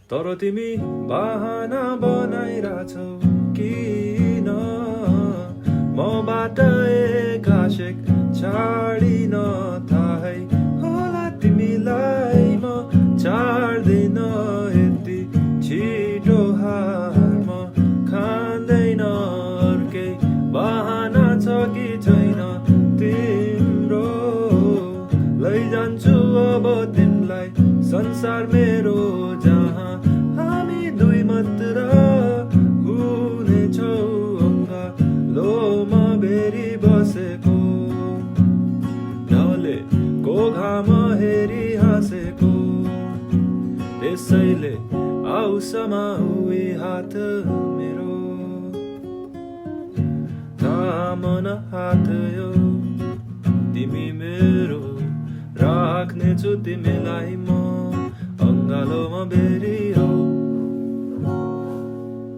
तर तिमी बहाना बनाइरहेछौ किन मबाट एक आशिक छाडिन थाहै होला तिमीलाई म छाड्दैन यति छिटो हार म खाँदैन अर्कै बहाना छ कि छैन तिम्रो लैजान्छु अब तिमीलाई संसार मेरो जहाँ हामी दुई मात्र हुनेछौ अङ्गालोमा बेरी बसेको ढलेको घाम हेरी हाँसेको त्यसैले आऊ समाऊ यी हात मेरो थामन हात यो तिमी मेरो राख्नेछु तिमीलाई म अङ्गालोमा बेरी